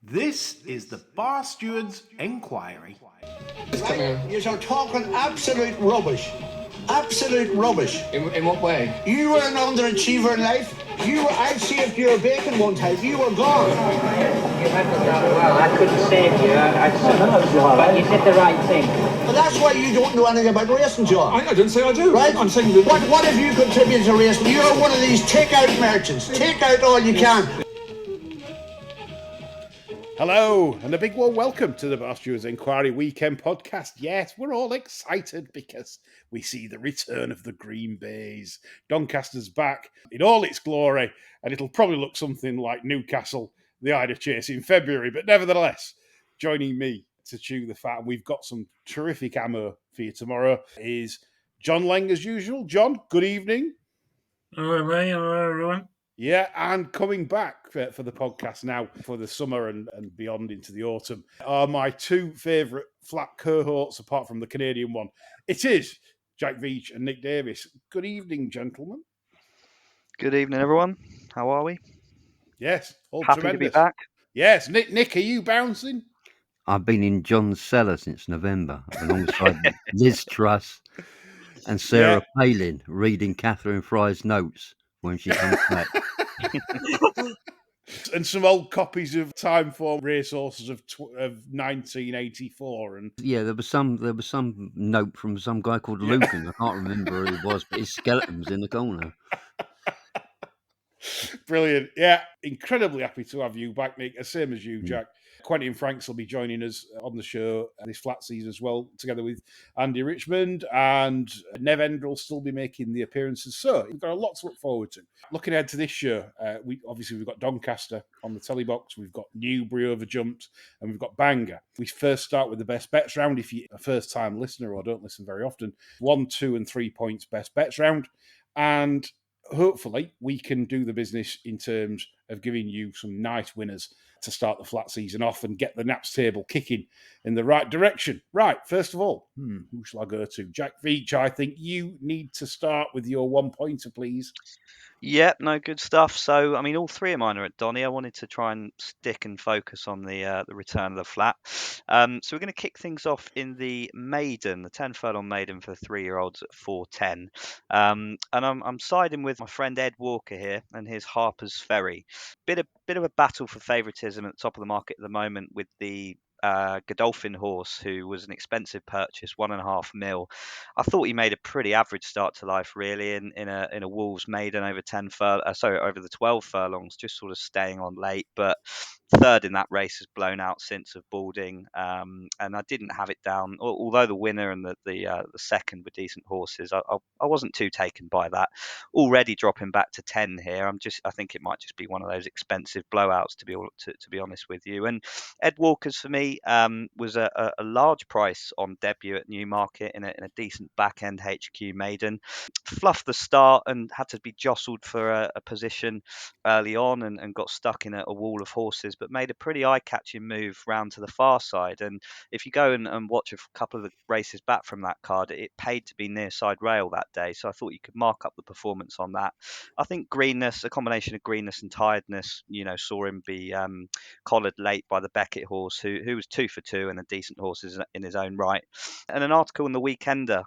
This is the Bar Stewards Enquiry. Right? You're talking absolute rubbish. Absolute rubbish. In what way? You were an underachiever in life. I saved your bacon one time. You were gone. You handled that well. I couldn't save you. But you did the right thing. But that's why you don't know anything about racing, John. I didn't say I do. Right? I'm saying that... What have you contributed to racing? You're one of these take-out merchants. Take out all you can. Hello, and a big warm welcome to the Bar Stewards Enquiry Weekend Podcast. Yes, we're all excited because we see the return of the Green Bays. Doncaster's back in all its glory, and it'll probably look something like Newcastle, the Ida Chase in February. But nevertheless, joining me to chew the fat, and we've got some terrific ammo for you tomorrow, is John Lang as usual. John, good evening. Hello, mate. Hello, everyone. Yeah, and coming back for the podcast now for the summer and beyond into the autumn are my two favourite flat cohorts, apart from the Canadian one. It is Jack Veach and Nick Davis. Good evening, gentlemen. Good evening, everyone. How are we? Yes, all Happy tremendous. to be back. Yes, Nick, are you bouncing? I've been in John's cellar since November, alongside Liz Truss and Sarah Palin, reading Catherine Fry's notes when she comes back. And some old copies of Time for Racehorses of 1984. And yeah, there was some note from some guy called Lucan. I can't remember who it was, but his skeleton's in the corner. Brilliant. Yeah, incredibly happy to have you back, Nick. Same as you, Jack. Quentin Franks will be joining us on the show this flat season as well, together with Andy Richmond, and Nev Ender will still be making the appearances. So we've got a lot to look forward to. Looking ahead to this show, we've got Doncaster on the telly box, we've got Newbury overjumped, and we've got Bangor. We first start with the best bets round. If you're a first-time listener or don't listen very often, 1, 2, and 3 points best bets round. And hopefully we can do the business in terms of giving you some nice winners to start the flat season off and get the Naps table kicking in the right direction. Right, first of all, who shall I go to? Jack Veach, I think you need to start with your 1 pointer, please. Yep, no, good stuff. So, I mean, all three of mine are at Donny. I wanted to try and stick and focus on the return of the flat. So we're going to kick things off in the maiden, the 10 furlong maiden for 3-year-olds at 4.10. And I'm siding with my friend Ed Walker here and his Harper's Ferry. Bit of a battle for favouritism at the top of the market at the moment with the Godolphin horse, who was an expensive purchase, 1.5 mil. I thought he made a pretty average start to life, really, in a Wolves maiden over over the 12 furlongs, just sort of staying on late, but third in that race has blown out since of Balding, and I didn't have it down. Although the winner and the second were decent horses, I wasn't too taken by that. Already dropping back to 10 here. I think it might just be one of those expensive blowouts, to be honest with you. And Ed Walker's for me was a large price on debut at Newmarket in a decent back end HQ maiden. Fluffed the start and had to be jostled for a position early on and got stuck in a wall of horses, but made a pretty eye-catching move round to the far side. And if you go and watch a couple of the races back from that card, it paid to be near side rail that day. So I thought you could mark up the performance on that. I think a combination of greenness and tiredness, saw him be collared late by the Beckett horse, who was 2 for 2 and a decent horse in his own right. And an article in the Weekender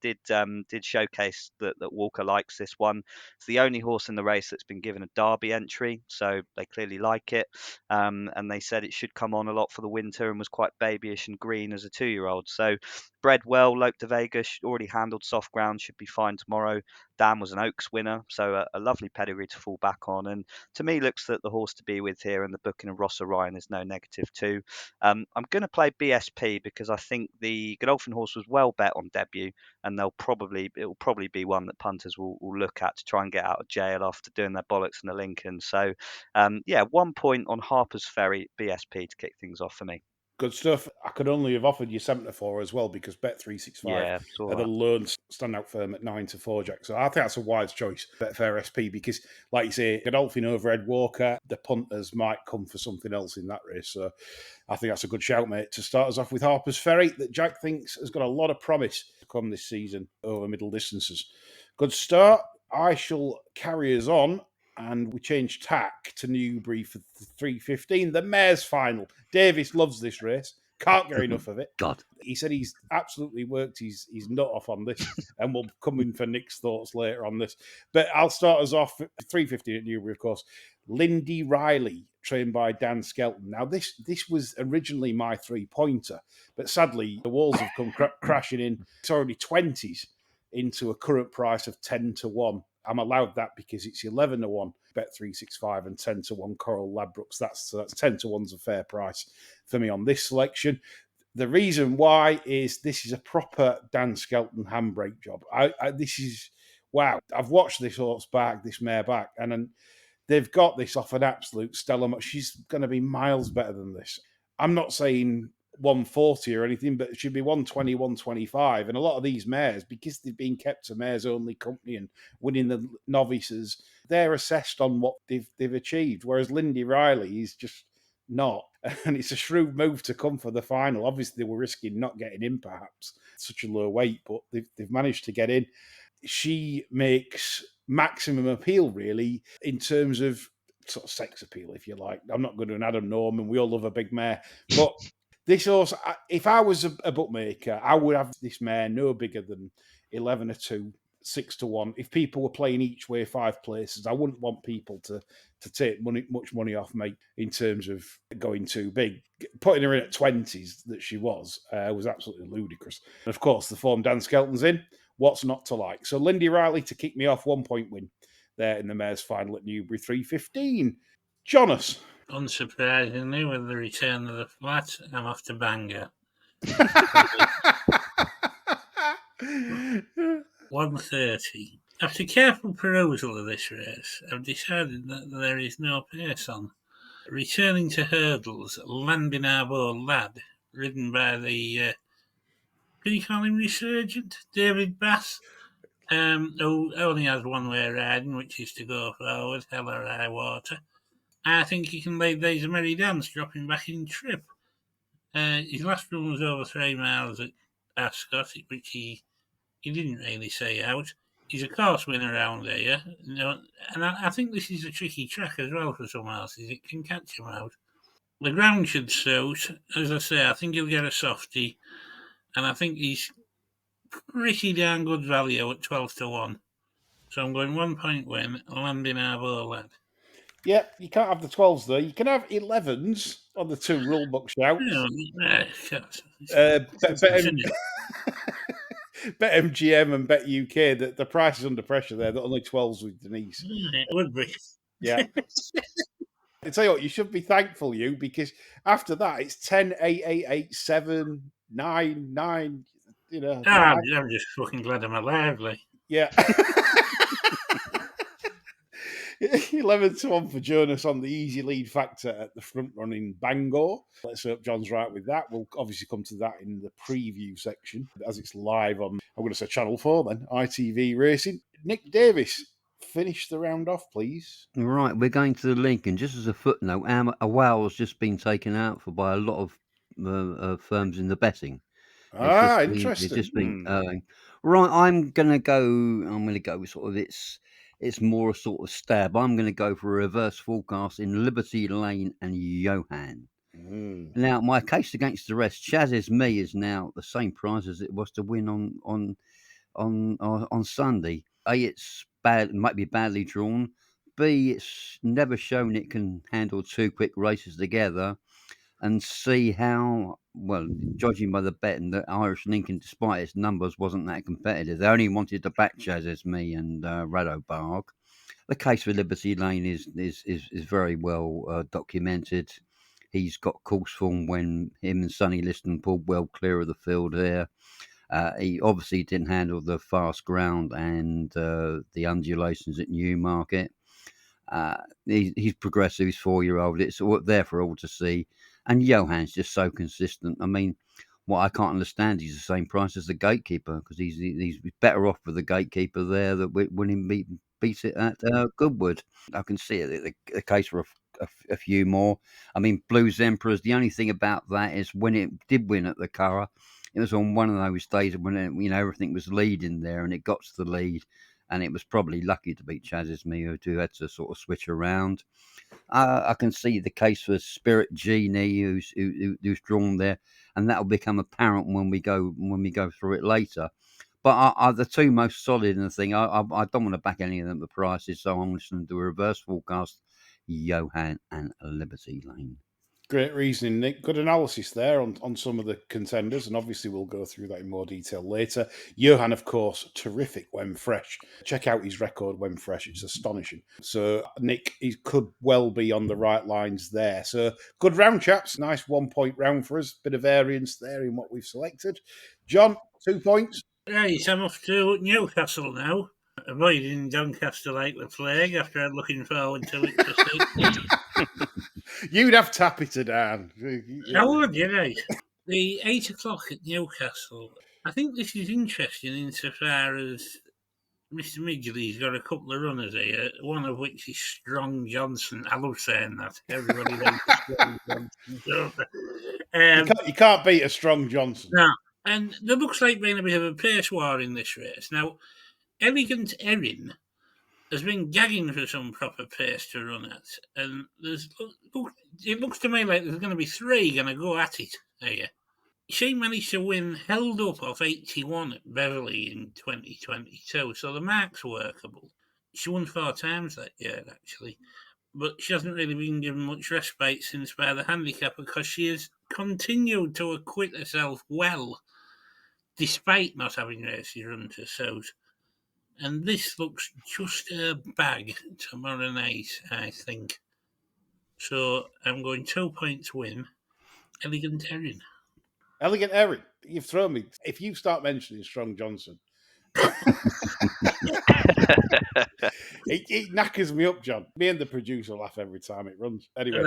did showcase that Walker likes this one. It's the only horse in the race that's been given a Derby entry, so they clearly like it. And they said it should come on a lot for the winter and was quite babyish and green as a 2-year-old. So bred well, Lope de Vega already handled soft ground, should be fine tomorrow. Dan was an Oaks winner, so a lovely pedigree to fall back on. And to me, looks that the horse to be with here and the booking of Ross Orion is no negative too. I'm going to play BSP because I think the Godolphin horse was well bet on debut, and it will probably be one that punters will look at to try and get out of jail after doing their bollocks in the Lincoln. So, 1 point on Harper's Ferry, BSP to kick things off for me. Good stuff. I could only have offered you 74 as well because Bet365 are the lone standout firm at 9 to 4, Jack. So I think that's a wise choice, Betfair SP, because, like you say, Godolphin over Ed Walker, the punters might come for something else in that race. So I think that's a good shout, mate, to start us off with Harper's Ferry, that Jack thinks has got a lot of promise to come this season over middle distances. Good start. I shall carry us on and we changed tack to Newbury for 3:15. The mare's final. Davis loves this race. Can't get enough of it. God. He said he's absolutely worked his nut off on this, and we'll come in for Nick's thoughts later on this. But I'll start us off at 3:15 at Newbury, of course. Lindy Riley, trained by Dan Skelton. Now, this was originally my 3-pointer, but sadly, the walls have come crashing in. It's already 20s into a current price of 10-1. I'm allowed that because it's 11-1 Bet365 and 10-1 Coral Ladbrokes. That's 10-1's a fair price for me on this selection. The reason why is this is a proper Dan Skelton handbrake job. This is wow. I've watched this horse back, this mare back, and they've got this off an absolute stellar. She's going to be miles better than this. I'm not saying 140 or anything, but it should be 120, 125. And a lot of these mares, because they've been kept to mares only company and winning the novices, they're assessed on what they've achieved. Whereas Lindy Riley is just not. And it's a shrewd move to come for the final. Obviously, they were risking not getting in, perhaps, such a low weight, but they've managed to get in. She makes maximum appeal, really, in terms of sort of sex appeal, if you like. I'm not going to an Adam Norman. We all love a big mare. But this horse, if I was a bookmaker, I would have this mare no bigger than 11-2, 6-1. If people were playing each way 5 places, I wouldn't want people to take much money off me in terms of going too big. Putting her in at 20s that she was absolutely ludicrous. And of course, the form Dan Skelton's in, what's not to like? So Lindy Riley to kick me off, 1-point win there in the mare's final at Newbury, 3:15. Jonas. Unsurprisingly, with the return of the flat, I'm off to Bangor. 1:30. After careful perusal of this race, I've decided that there is no pace on. Returning to hurdles, Landinabo Lad, ridden by the, can you call him resurgent, David Bass, who only has one way riding, which is to go forward, hell or high water. I think he can lead these a merry dance, dropping back in trip. His last run was over 3 miles at Ascot, which he didn't really say out. He's a course winner around here, and I think this is a tricky track as well for some horses. It can catch him out. The ground should suit. As I say, I think he'll get a softie, and I think he's pretty darn good value at 12-1. So I'm going 1-point win, Landinabo Lad. Yeah, you can't have the 12s though. You can have 11s on the 2 rulebook shouts. BetMGM and BetUK, the price is under pressure there. The only 12s with Denise. It would be. Yeah. I tell you what, you should be thankful, because after that it's 10, 8, 8, 8, 7, 9, 9. You know. I'm just fucking glad I'm alive, like. Yeah. 11-1 for Jonas on the easy lead factor at the front running Bangor. Let's hope John's right with that. We'll obviously come to that in the preview section as it's live on, I'm going to say Channel 4 then, ITV Racing. Nick Davis, finish the round off, please. Right, we're going to the Lincoln. Just as a footnote, a wow's just been taken out by a lot of firms in the betting. Interesting. It's just been right. I'm going to go with sort of it's more a sort of stab. I'm going to go for a reverse forecast in Liberty Lane and Johan. Now, my case against the rest, Chaz's Me is now the same price as it was to win on Sunday. A, it's bad, might be badly drawn. B, it's never shown it can handle 2 quick races together. And see how, well, judging by the bet and the Irish Lincoln, despite its numbers, wasn't that competitive. They only wanted to back Chaz's Me and Radobarg. The case for Liberty Lane is very well documented. He's got course form when him and Sonny Liston pulled well clear of the field there. He obviously didn't handle the fast ground and the undulations at Newmarket. He's progressive, he's 4-year-old. It's there for all to see. And Johan's just so consistent. I mean, what I can't understand, he's the same price as the Gatekeeper, because he's better off with the Gatekeeper there that when he beats it at Goodwood. I can see it, the case for a few more. I mean, Blues Emperors, the only thing about that is when it did win at the Curragh, it was on one of those days when everything was leading there and it got to the lead and it was probably lucky to beat Chaz's Mio, who had to sort of switch around. I can see the case for Spirit Genie, who's drawn there, and that will become apparent when we go through it later. But the two most solid in the thing, I don't want to back any of them at prices, so I'm listening to a reverse forecast, Johan and Liberty Lane. Great reasoning, Nick. Good analysis there on some of the contenders, and obviously we'll go through that in more detail later. Johan, of course, terrific when fresh. Check out his record when fresh. It's astonishing. So, Nick, he could well be on the right lines there. So, good round, chaps. Nice 1 point round for us. Bit of variance there in what we've selected. John, 2 points. Right, I'm off to Newcastle now. Avoiding Doncaster like the plague after looking forward to it for 6 You'd have Tappy down. I would, right. The 8 o'clock at Newcastle. I think this is interesting insofar as Mr. Midgley's got a couple of runners here, one of which is Strong Johnson. I love saying that. Everybody knows Strong Johnson, don't they? You can't beat a Strong Johnson. No. And there looks like being a bit of a pace war in this race. Now, Elegant Erin has been gagging for some proper pace to run at, and it looks to me like there's going to be 3 going to go at it here. She managed to win, held up off 81 at Beverley in 2022, so the mark's workable. She won 4 times that year, actually, but she hasn't really been given much respite since by the handicap because she has continued to acquit herself well, despite not having races run to suit. And this looks just a bag tomorrow night, I think. So I'm going 2 points win. Elegant Erin. Elegant Erin, you've thrown me. If you start mentioning Strong Johnson, it knackers me up, John. Me and the producer laugh every time it runs. Anyway,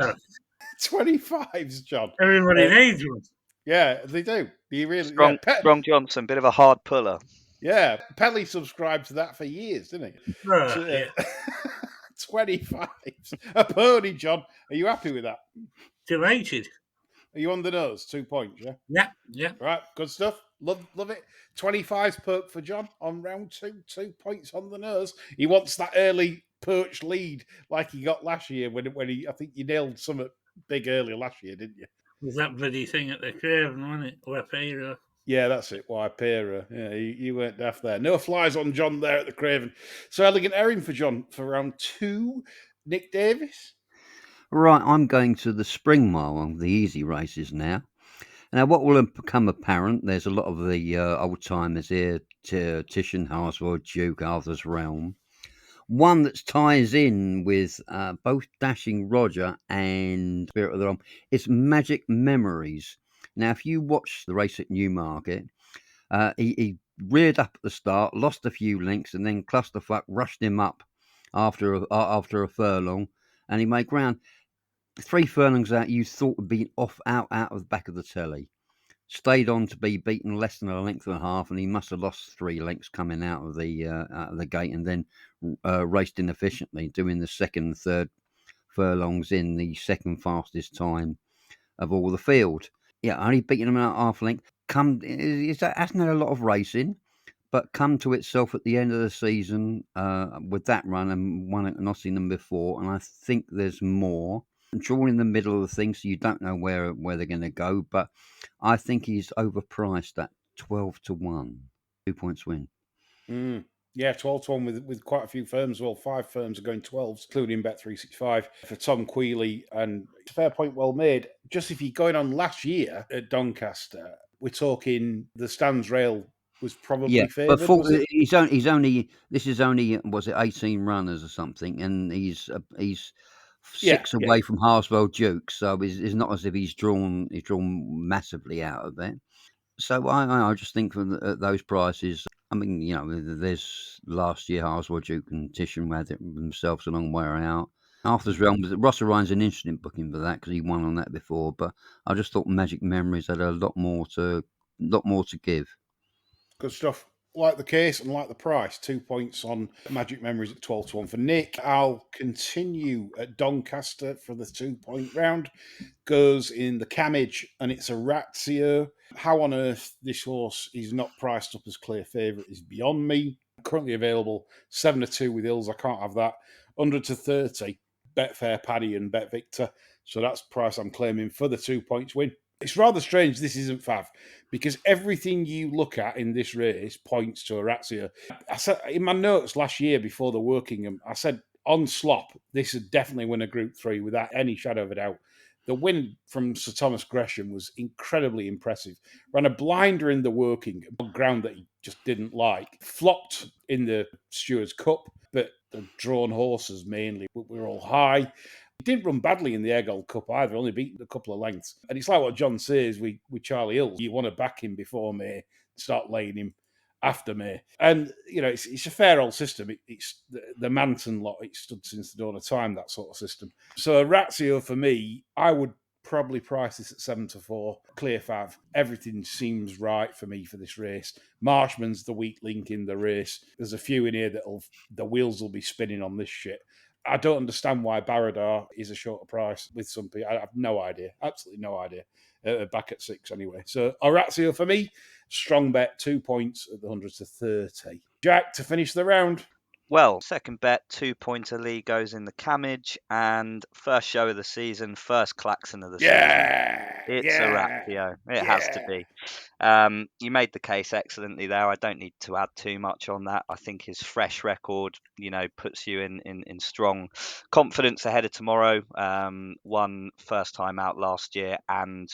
25s, John. Everybody needs one. Yeah, they do. You really Strong Johnson, bit of a hard puller. Yeah, Pelly subscribed to that for years, didn't he? Yeah. 25s. A pony, John. Are you happy with that? Delighted. Are you on the nose? 2 points, yeah? Yeah. Right, good stuff. Love it. 25s perk for John on round 2. 2 points on the nose. He wants that early perch lead like he got last year when he, I think you nailed something big early last year, didn't you? Was that bloody thing at the Craven, wasn't it? Wapero. Yeah, that's it. Wapero. Yeah, you weren't daft there. No flies on John there at the Craven. So Elegant Erin for John for round 2. Nick Davis. Right, I'm going to the Spring Mile, the easy races now. Now, what will become apparent, there's a lot of the old-timers here, Titian, Harswell, Duke, Arthur's Realm. One that ties in with both Dashing Roger and Spirit of the Realm is Magic Memories. Now, if you watch the race at Newmarket, he reared up at the start, lost a few links, and then Clusterfuck rushed him up after a furlong, and he made ground. 3 furlongs out, you thought would be out of the back of the telly. Stayed on to be beaten less than a length and a half, and he must have lost 3 lengths coming out of the gate, and then raced inefficiently, doing the second and third furlongs in the second fastest time of all the field. Yeah, only beating him out half length. Hasn't had a lot of racing, but come to itself at the end of the season with that run and won at Nottingham before, and I think there's more. Drawn in the middle of the thing, so you don't know where they're going to go, but I think he's overpriced at 12-1. 2 points win. Yeah, 12-1 with quite a few firms. Well, 5 firms are going 12s, including Bet365 for Tom Quealy, and it's a fair point well made. Just if you're going on last year at Doncaster, we're talking the Stands Rail was probably favoured. But he's only this is only, was it 18 runners or something, and he's 6 away from Harswell Duke, so it's not as if he's drawn massively out of it. So I just think from those prices, I mean, there's last year Harswell Duke and Titian had it themselves a long way out. Arthur's Realm, Ross Orion's an interesting booking for that because he won on that before, but I just thought Magic Memories had a lot more to give. Good stuff. Like the case and like the price, 2 points on Magic Memories at 12-1 for Nick. I'll continue at Doncaster for the 2 point round. Goes in the Cammidge, and it's a Ratio. How on earth this horse is not priced up as clear favourite is beyond me. Currently available 7-2 with Hills. I can't have that. 100-30, Betfair, Paddy, and BetVictor. So that's the price I'm claiming for the 2 points win. It's rather strange this isn't Fav, because everything you look at in this race points to Orazio. I said in my notes last year before the Workingham, I said on slop, this would definitely win a Group 3 without any shadow of a doubt. The win from Sir Thomas Gresham was incredibly impressive. Ran a blinder in the Workingham, ground that he just didn't like. Flopped in the Stewards Cup, but the drawn horses mainly were all high. He didn't run badly in the Air Gold Cup either, only beaten a couple of lengths. And it's like what John says with Charlie Hills. You want to back him before May, start laying him after May. And, it's a fair old system. It's the Manton lot. It's stood since the dawn of time, that sort of system. So Ratio for me, I would probably price this at 7-4. Clear Fav. Everything seems right for me for this race. Marshman's the weak link in the race. There's a few in here that the wheels will be spinning on this shit. I don't understand why Baradar is a shorter price with some people. I have no idea. Absolutely no idea. Back at 6 anyway. So Orazio for me, strong bet, 2 points at the 100-30. Jack, to finish the round. Well, second bet, 2-pointer league goes in the Cammidge, and first show of the season, first klaxon of the season. It's Orazio. It has to be. You made the case excellently there. I don't need to add too much on that. I think his fresh record, puts you in strong confidence ahead of tomorrow. Won first time out last year and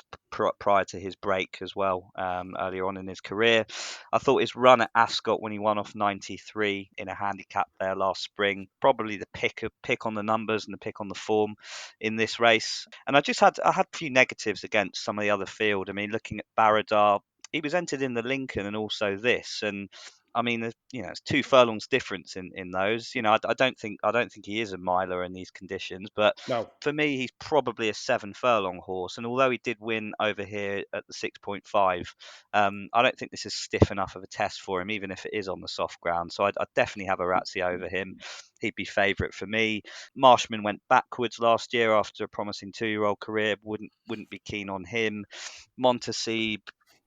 prior to his break as well, earlier on in his career. I thought his run at Ascot when he won off 93 in a handicap there last spring, probably the pick on the numbers and the pick on the form in this race. And I had a few negatives against some of the other field. I mean, looking at Baradar, he was entered in the Lincoln and also this, and I mean, it's 2 furlongs difference in those. I don't think he is a miler in these conditions, but No. for me, he's probably a 7 furlong horse. And although he did win over here at the 6.5, I don't think this is stiff enough of a test for him, even if it is on the soft ground. So I'd definitely have Orazio over him. He'd be favourite for me. Marshman went backwards last year after a promising 2-year-old career. Wouldn't be keen on him. Montesi,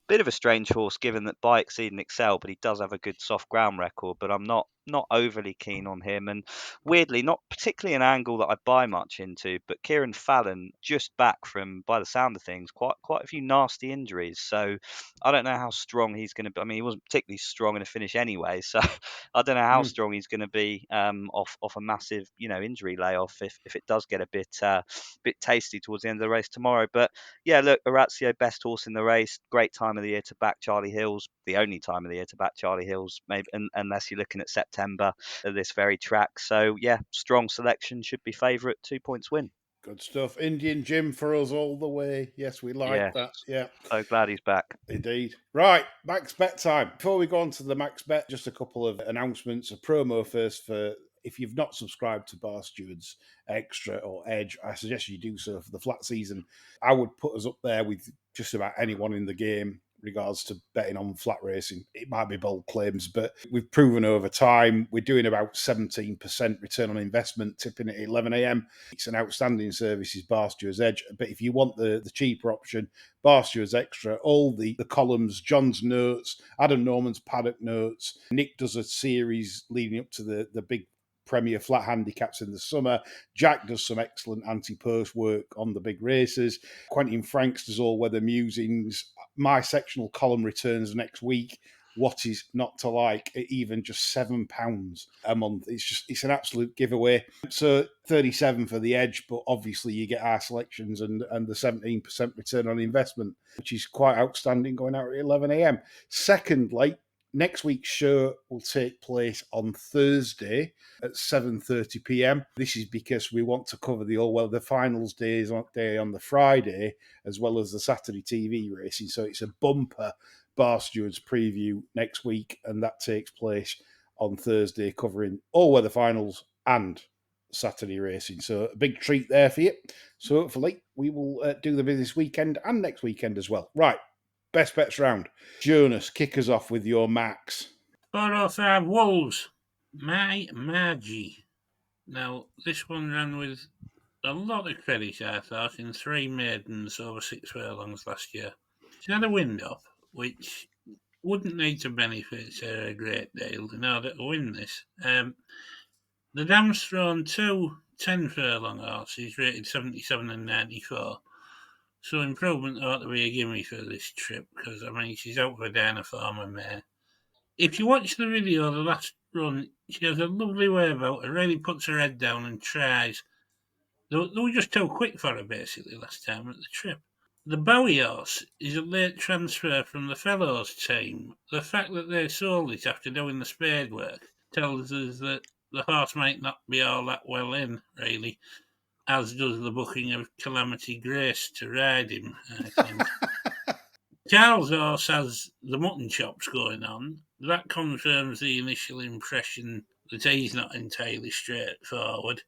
bit of a strange horse given that by Exceed and Excel, but he does have a good soft ground record, but I'm not overly keen on him. And weirdly, not particularly an angle that I buy much into, but Kieran Fallon just back from, by the sound of things, quite a few nasty injuries. So I don't know how strong he's going to be. I mean, he wasn't particularly strong in a finish anyway, so I don't know how strong he's going to be off a massive injury layoff if it does get a bit tasty towards the end of the race tomorrow. But yeah, look, Orazio, best horse in the race. Great time of the year to back Charlie Hills. The only time of the year to back Charlie Hills, maybe, unless you're looking at September at this very track. So yeah, strong selection, should be favourite, 2 points win. Good stuff. Indian Jim for us all the way. Yes, we like that. Yeah. So glad he's back. Indeed. Right, max bet time. Before we go on to the max bet, just a couple of announcements. A promo first for if you've not subscribed to Bar Stewards Extra or Edge, I suggest you do so for the flat season. I would put us up there with just about anyone in the game regards to betting on flat racing. It might be bold claims, but we've proven over time we're doing about 17% return on investment, tipping at 11 a.m. It's an outstanding service, is Bar Stewards Edge. But if you want the cheaper option, Bar Stewards Extra, all the columns, John's notes, Adam Norman's paddock notes. Nick does a series leading up to the big Premier flat handicaps in the summer. Jack does some excellent anti-post work on the big races. Quentin Franks does all weather musings. My sectional column returns next week. What is not to like at even just £7 a month? It's an absolute giveaway. So 37 for the Edge, but obviously you get our selections and the 17% return on investment, which is quite outstanding going out at 11 a.m. Secondly, next week's show will take place on Thursday at 7:30 p.m. This is because we want to cover the finals day on the Friday, as well as the Saturday TV racing. So it's a bumper Bar Stewards preview next week, and that takes place on Thursday, covering all weather finals and Saturday racing. So a big treat there for you. So hopefully we will do the business weekend and next weekend as well. Right. Best bets round. Jonas, kick us off with your max. 405 Wolves. My Margie. Now, this one ran with a lot of credit, I thought, in 3 maidens over 6 furlongs last year. She had a wind up, which wouldn't need to benefit a great deal in order to win this. The dam's thrown 10 furlong horses rated 77 and 94. So improvement ought to be a gimme for this trip because, I mean, she's out for down a former mare. If you watch the video of the last run, she has a lovely way about her, really puts her head down and tries. They were just too quick for her, basically, last time at the trip. The Bowie horse is a late transfer from the Fellows team. The fact that they sold it after doing the spade work tells us that the horse might not be all that well in, really, as does the booking of Calamity Grace to ride him, I think. Charles horse has the mutton chops going on. That confirms the initial impression that he's not entirely straightforward.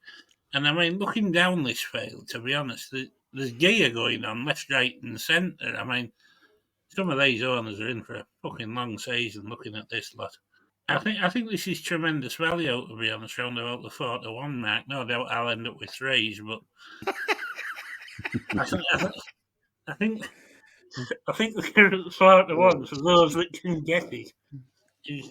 And I mean, looking down this field, to be honest, there's gear going on left, right, and centre. I mean, some of these owners are in for a fucking long season looking at this lot. I think this is tremendous value, to be honest, round about the 4-1 mark. No doubt I'll end up with threes, but I think the current 4-1 for those that can get it is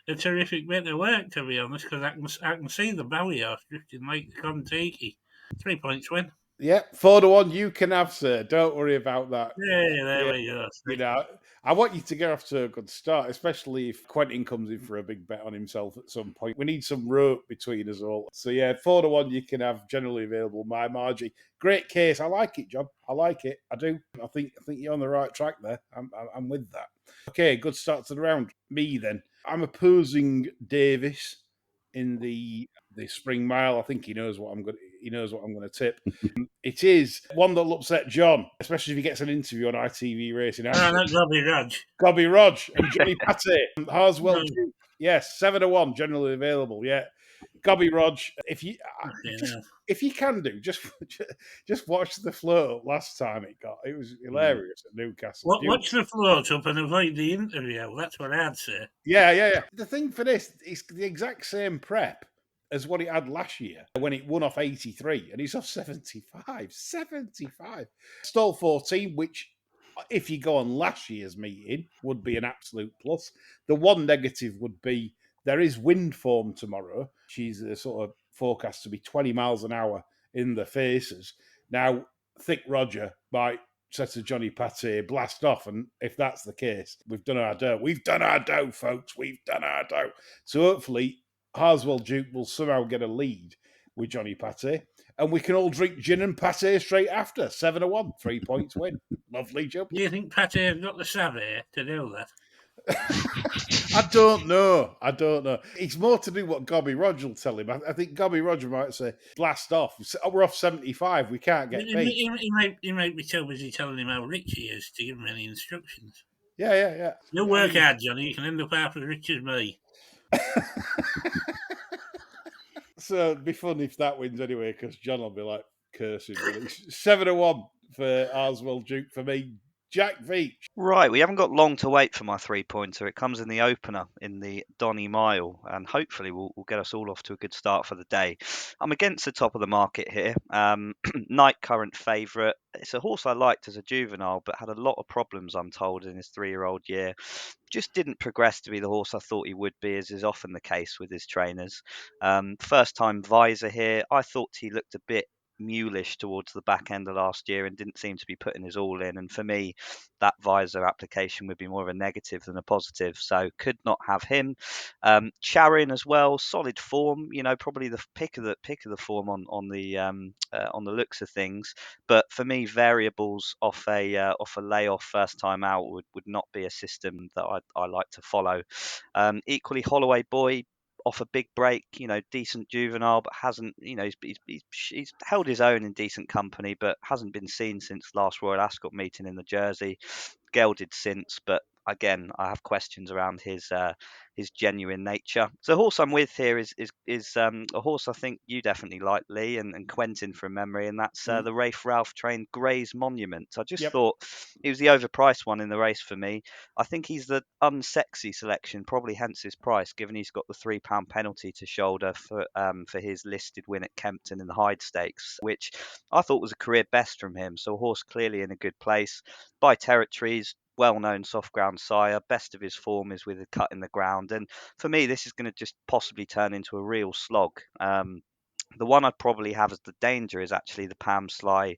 a terrific bit of work, to be honest, because I can see the Bowie horse drifting like the Contiki. 3 points win. Yep, 4-1 you can have, sir. Don't worry about that. Yeah, there we go. You know, I want you to get off to a good start, especially if Quentin comes in for a big bet on himself at some point. We need some rope between us all. So yeah, 4-1 you can have, generally available. My Margie, great case. I like it, John. I like it. I do. I think you're on the right track there. I'm with that. Okay, good start to the round. Me then. I'm opposing Davis in the Spring Mile. I think he knows what I'm going to tip. It is one that'll upset John, especially if he gets an interview on ITV Racing. That's Robbie Rudge. Gobby Rog and Johnny Patty. Harswell Duke. Yes, 7-1, generally available. Yeah. Gobby Rog. If you can do, just watch the float last time it got. It was hilarious at Newcastle. Watch the float up and avoid the interview. That's what I'd say. Yeah. The thing for this, it's the exact same prep as what it had last year when it won off 83, and he's off 75. Stole 14, which, if you go on last year's meeting, would be an absolute plus. The one negative would be there is wind form tomorrow. She's sort of forecast to be 20 miles an hour in the faces. Now, Thick Roger might say to Johnny Patty, blast off, and if that's the case, we've done our dough. We've done our dough, folks. We've done our dough. So hopefully Harswell Duke will somehow get a lead with Johnny Patty, and we can all drink gin and pate straight after. 7-1, 3 points win. Lovely job. Do you think Patty has got the savvy to do that? I don't know. It's more to do what Gobby Roger will tell him. I think Gobby Roger might say, blast off. We're off 75. We can't get paid. He might be too busy telling him how rich he is to give him any instructions. Yeah. You'll work hard, Johnny. You can end up half as rich as me. So it'd be fun if that wins anyway, because John will be like cursing. 7-1 for Harswell Duke for me. Jack Veach. Right, we haven't got long to wait for my three-pointer. It comes in the opener in the Donny Mile, and hopefully we'll get us all off to a good start for the day. I'm against the top of the market here. Knight current favourite. It's a horse I liked as a juvenile, but had a lot of problems, I'm told, in his 3-year-old year. Just didn't progress to be the horse I thought he would be, as is often the case with his trainers. First-time visor here. I thought he looked a bit mulish towards the back end of last year and didn't seem to be putting his all in, and for me that visor application would be more of a negative than a positive, so could not have him. Charin as well, solid form, probably the pick of the form on the looks of things, but for me variables off a layoff first time out would not be a system that I like to follow. Equally, Holloway Boy off a big break, decent juvenile, but hasn't, he's held his own in decent company, but hasn't been seen since last Royal Ascot meeting in the Jersey. Gelded since, but again, I have questions around his genuine nature. So the horse I'm with here is a horse I think you definitely like, Lee, and Quentin from memory, and that's the Rafe Ralph trained Gray's Monument. I just thought he was the overpriced one in the race for me. I think he's the unsexy selection, probably hence his price, given he's got the £3 penalty to shoulder for his listed win at Kempton in the Hyde Stakes, which I thought was a career best from him. So a horse clearly in a good place. By territories, well-known soft ground sire. Best of his form is with a cut in the ground, and for me, this is going to just possibly turn into a real slog. The one I'd probably have as the danger is actually the Pam Sly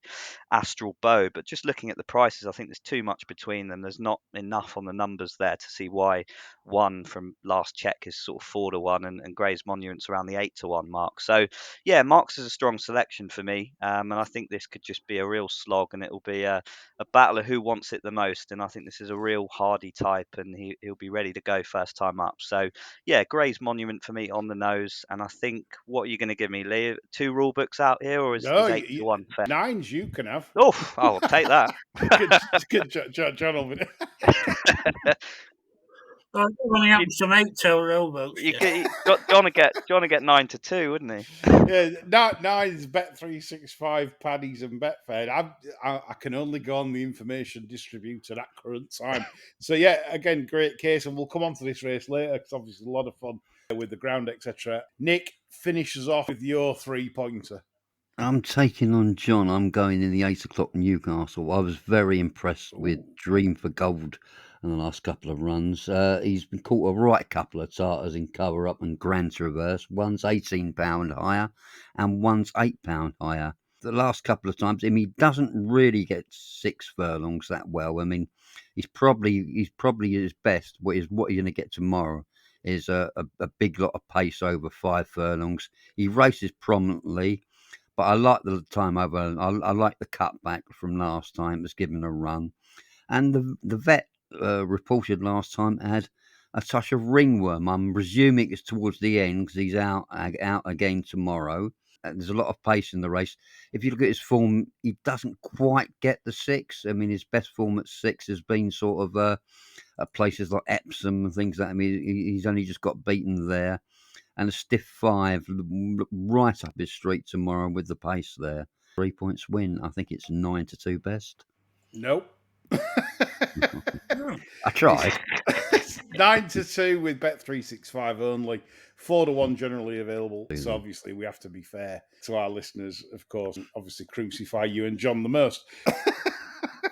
Astral Bow. But just looking at the prices, I think there's too much between them. There's not enough on the numbers there to see why one from last check is sort of 4-1 and Gray's Monument's around the 8-1 mark. So, yeah, Marks is a strong selection for me. And I think this could just be a real slog, and it'll be a battle of who wants it the most. And I think this is a real hardy type, and he'll be ready to go first time up. So, yeah, Gray's Monument for me on the nose. And I think, what are you going to give me, Lee? 2 rule books out here, or is No, 8-1 fair? 9s you can have. Oh, I'll take that. good John Alvin. Well, only happens to make 2 rowboats. John would get 9-2, wouldn't he? Yeah, 9's Bet365, Paddy's, and Betfair. I can only go on the information distributed at current time. So yeah, again, great case, and we'll come on to this race later because obviously a lot of fun with the ground, etc. Nick finishes off with your 3-pointer. I'm taking on John. I'm going in the 8 o'clock Newcastle. I was very impressed with Dream for Gold in the last couple of runs. He's been caught a right couple of tartars in cover up and grand traverse. One's £18 higher and one's £8 higher. The last couple of times, he doesn't really get 6 furlongs that well. I mean, he's probably his best. What you're going to get tomorrow is a big lot of pace over 5 furlongs. He races prominently. But I like the time over. I like the cutback from last time. It's given a run, and the vet reported last time had a touch of ringworm. I'm presuming it's towards the end because he's out again tomorrow. There's a lot of pace in the race. If you look at his form, he doesn't quite get the 6. I mean, his best form at 6 has been sort of at places like Epsom and things like that. I mean, he's only just got beaten there. And a stiff 5 right up his street tomorrow with the pace there. 3 points win. I think it's 9-2 best. Nope. I tried. 9-2 with Bet365 only. 4-1 generally available. So obviously we have to be fair to our listeners, of course, and obviously crucify you and John the most.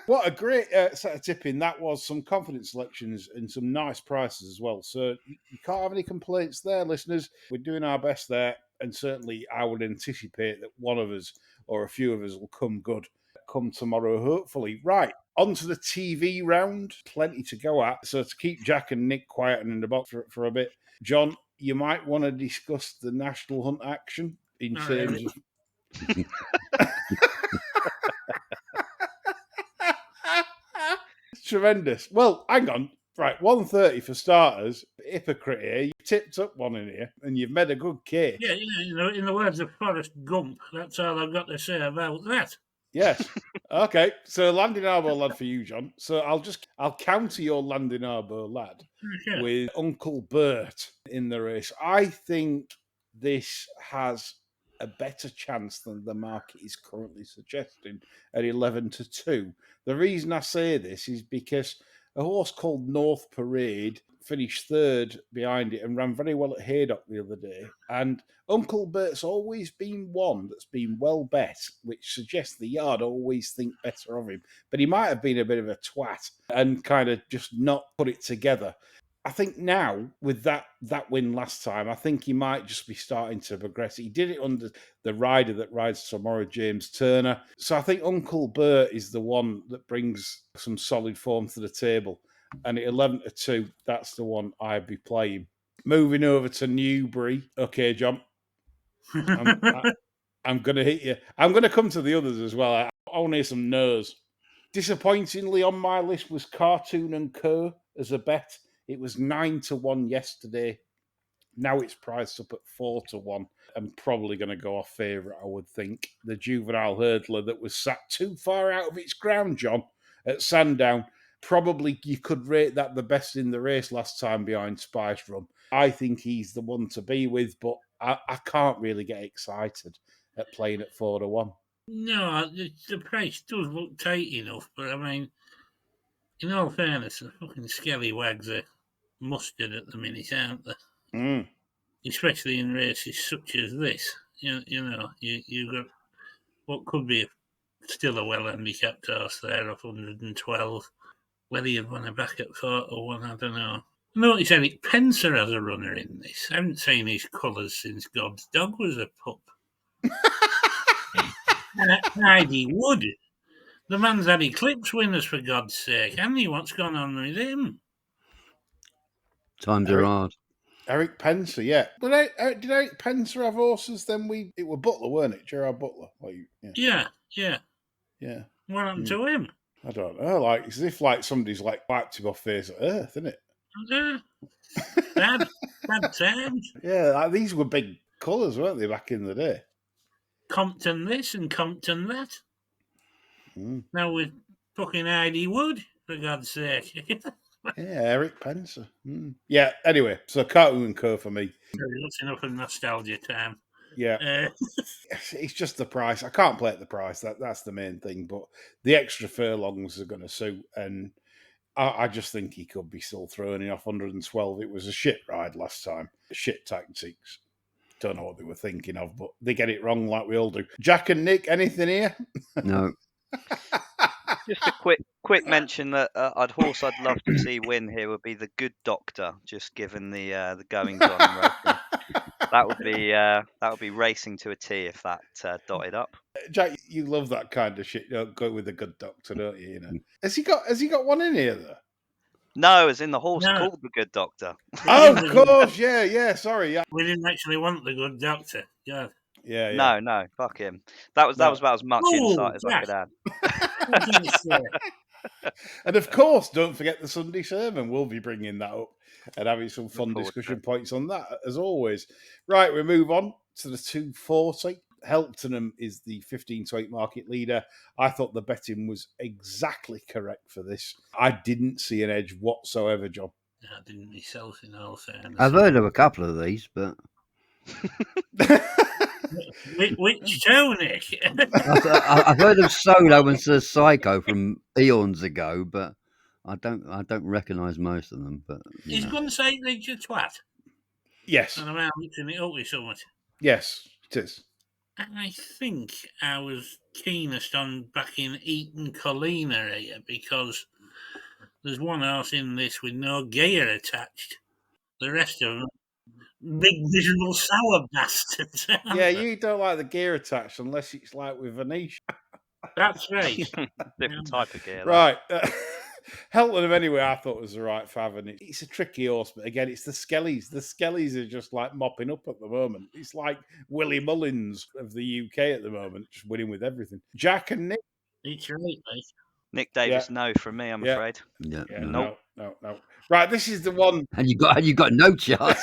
What a great set of tipping that was. Some confident selections and some nice prices as well. So you can't have any complaints there, listeners. We're doing our best there. And certainly I would anticipate that one of us or a few of us will come good come tomorrow, hopefully. Right, on to the TV round. Plenty to go at. So to keep Jack and Nick quiet and in the box for a bit, John, you might want to discuss the National Hunt action in terms of... Tremendous. Well, hang on. Right, 130 for starters. Hypocrite here. You've tipped up one in here and you've made a good case. Yeah, in the words of Forrest Gump, that's all I've got to say about that. Yes. Okay. So Landing Harbour lad for you, John. So I'll counter your Landing Harbour lad with Uncle Bert in the race. I think this has a better chance than the market is currently suggesting at 11-2. The reason I say this is because a horse called North Parade finished 3rd behind it and ran very well at Haydock the other day. And Uncle Bert's always been one that's been well bet, which suggests the yard always think better of him. But he might have been a bit of a twat and kind of just not put it together. I think now, with that win last time, I think he might just be starting to progress. He did it under the rider that rides tomorrow, James Turner. So I think Uncle Bert is the one that brings some solid form to the table. And at 11-2, that's the one I'd be playing. Moving over to Newbury. Okay, John. I'm going to hit you. I'm going to come to the others as well. I want to hear some no's. Disappointingly on my list was Cartoon and Co. as a bet. It was 9-1 yesterday. Now it's priced up at 4-1. I'm probably going to go off favourite, I would think. The juvenile hurdler that was sat too far out of its ground, John, at Sandown. Probably you could rate that the best in the race last time behind Spice Rum. I think he's the one to be with, but I can't really get excited at playing at 4-1. No, the price does look tight enough, but I mean, in all fairness, the fucking scallywags are mustard at the minute, aren't they? Especially in races such as this. You've got what could be still a well-handicapped horse there of 112. Whether you'd want to back at 4 or 1, I don't know. I notice Eric Pencer has a runner in this. I haven't seen his colours since God's dog was a pup. Heidi Wood. The man's had Eclipse winners, for God's sake. Hasn't he? What's gone on with him? Times are hard. Eric Pencer, yeah. Did Eric Pencer have horses then? It were Butler, weren't it? Gerard Butler. Yeah. Yeah. What happened to him? I don't know. Like, it's as if like somebody's like wiped him off face of earth, isn't it? Yeah. Bad times. Yeah, like, these were big colours, weren't they, back in the day? Compton this and Compton that. Now with fucking Heidi Wood, for God's sake. Yeah, Eric Pencer. Yeah, anyway, so Cartoon and Co for me. That's enough of nostalgia time. Yeah. It's just the price. I can't play at the price. That's the main thing. But the extra furlongs are going to suit. And I just think he could be still throwing it off 112. It was a shit ride last time. Shit tactics. Don't know what they were thinking of, but they get it wrong like we all do. Jack and Nick, anything here? No. Just a quick mention that horse I'd love to see win here would be the Good Doctor, just given the goings on in racing. That would be racing to a T if that dotted up. Jack, you love that kind of shit. You know, go with the Good Doctor, don't you? You know, has he got one in here though? No, as in the horse called the Good Doctor. Oh, of course, yeah. Sorry, yeah. We didn't actually want the Good Doctor. Yeah. Yeah. No, fuck him. That was about as much insight as I could add. And of course, don't forget the Sunday sermon. We'll be bringing that up and having some fun discussion points on that, as always. Right, we move on to the 240. Helptonham is the 15-8 market leader. I thought the betting was exactly correct for this. I didn't see an edge whatsoever, John. I didn't myself, in all fairness. I've heard of a couple of these, but... Which two, Nick? I've heard of Solo and Sir Psycho from eons ago, but I don't recognise most of them. But He's going to say Leeds a twat. Yes. And I'm mixing it up with so much. Yes, it is. I think I was keenest on backing Eton Collina here because there's one horse in this with no gear attached. The rest of them, big visual sour bastards. Yeah, you don't like the gear attached unless it's like with Venetia. That's right. Different type of gear. Right. Helptonham, anyway, I thought was the right fav, and it's a tricky horse, but again, it's the Skellies. The Skellies are just like mopping up at the moment. It's like Willie Mullins of the UK at the moment, just winning with everything. Jack and Nick. It's right, mate. Nick Davis, no from me, I'm afraid. No. Right, this is the one. And you got no chance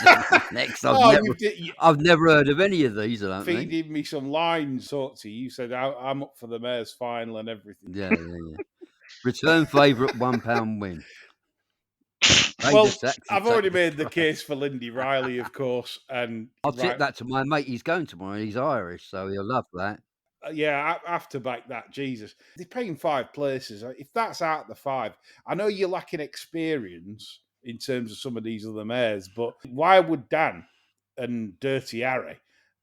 next. I've never heard of any of these. I don't think. Feeding me some lines, sort of. You said I'm up for the mayor's final and everything. Yeah. Return favourite, £1 win. Well, I've already made the case for Lindy Riley, of course, and I'll tip that to my mate. He's going tomorrow. He's Irish, so he'll love that. Yeah, I have to back that. Jesus, they're paying 5 places. If that's out the 5, I know you're lacking experience in terms of some of these other mares, but why would Dan and Dirty Harry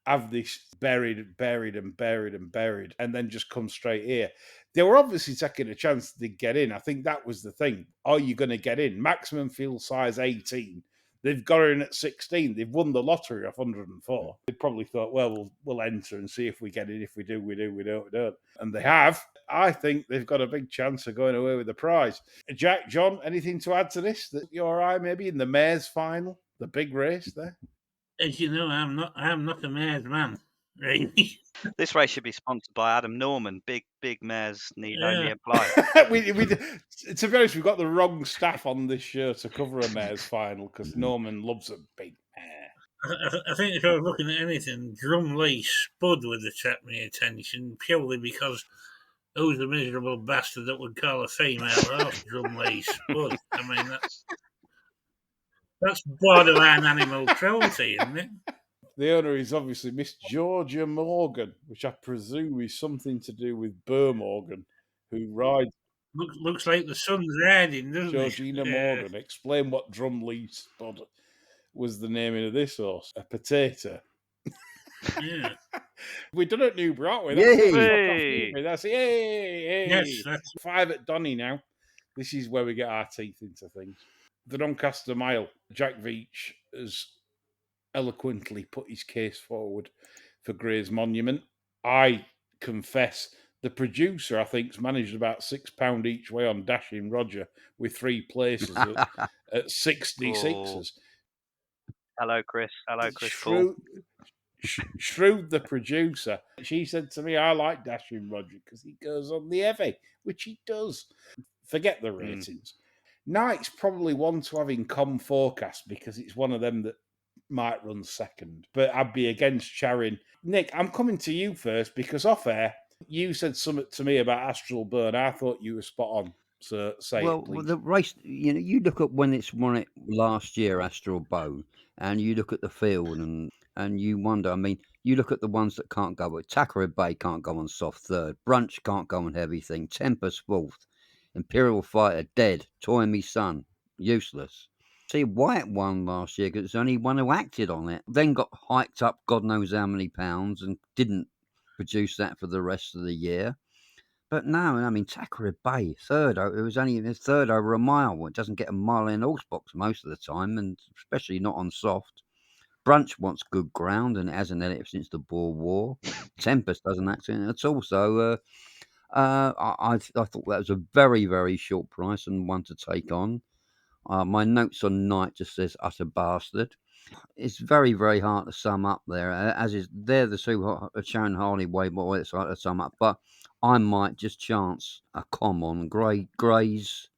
have this buried, and then just come straight here? They were obviously taking a chance they'd get in. I think that was the thing. Are you going to get in? Maximum field size 18. They've got her in at 16. They've won the lottery off 104. They probably thought, well, we'll enter and see if we get it. If we do, we do. We don't, we don't. And they have. I think they've got a big chance of going away with the prize. Jack, John, anything to add to this? That your eye maybe in the mayor's final, the big race there? As you know, I'm not a mayor's man, really. This race should be sponsored by Adam Norman. Big mares need only apply. To be honest, we've got the wrong staff on this show to cover a mayor's final because Norman loves a big mare. I think if I was looking at anything, Drumlee Spud would attract my attention purely because who's the miserable bastard that would call a female horse Drumlee Spud? I mean, that's borderline animal cruelty, isn't it? The owner is obviously Miss Georgia Morgan, which I presume is something to do with Burr Morgan, who rides. Looks like the sun's riding, doesn't Georgina Morgan. Explain what Drumlee Spud was the naming of this horse. A potato. Yeah. We've done it, Newbury, aren't we? Yay! That's yay! Yes, that's 5 at Donny now. This is where we get our teeth into things. The Doncaster Mile, Jack Veitch has eloquently put his case forward for Gray's Monument. I confess the producer, I think, has managed about £6 each way on Dashing Roger with 3 places at 66s. Hello, Chris. Hello, Chris Paul. Shrewd, the producer, she said to me, I like Dashing Roger because he goes on the heavy, which he does. Forget the ratings. Knight's probably one to have in forecast because it's one of them that might run second. But I'd be against Charing. Nick, I'm coming to you first because off air, you said something to me about Astral Burn. I thought you were spot on. So say it, please. The race, you look at when it's won it last year, Astral Bow, and you look at the field and you wonder, I mean, you look at the ones that can't go, but Tackara Bay can't go on soft third, Brunch can't go on heavy thing, Tempest fourth, Imperial Fighter dead, Toy Me Son, useless. See, White won last year because it's only one who acted on it, then got hiked up God knows how many pounds and didn't produce that for the rest of the year. But no, I mean, Tackara Bay, third, it was only his third over a mile. It doesn't get a mile in horse box most of the time, and especially not on soft. Brunch wants good ground, and it hasn't had it since the Boer War. Tempest doesn't actually at all. So I thought that was a very, very short price and one to take on. My notes on Night just says utter bastard. It's very, very hard to sum up there, as is they're the two Sharon Harley way, but it's hard to sum up. But I might just chance a on Grays,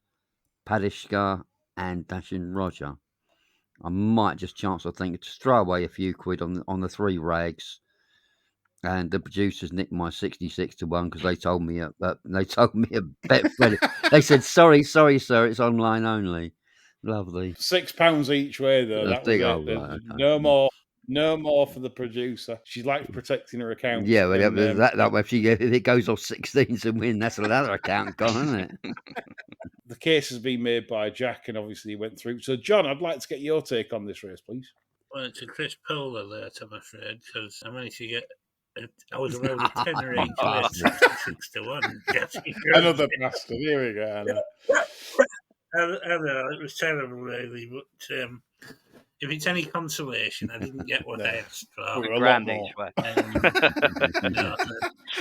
Padishka, and Dashing Roger. I might just chance, I think, to throw away a few quid on the 3 rags. And the producers nicked my 66 to 1 because they told me a bet. They said, sorry, sir, it's online only. Lovely. £6 each way, though. That was it. Right, okay. No more for the producer. She likes protecting her accounts. Yeah, well, if it goes off 16 to win, that's another account gone, isn't it? The case has been made by Jack, and obviously he went through. So, John, I'd like to get your take on this race, please. Well, it's a Chris Paul alert, I'm afraid, because I managed to get. I was around a 10 each way, 66 to 1. Another bastard. Here we go. I know, it was terrible, really, but if it's any consolation, I didn't get what I asked for. A grand each way.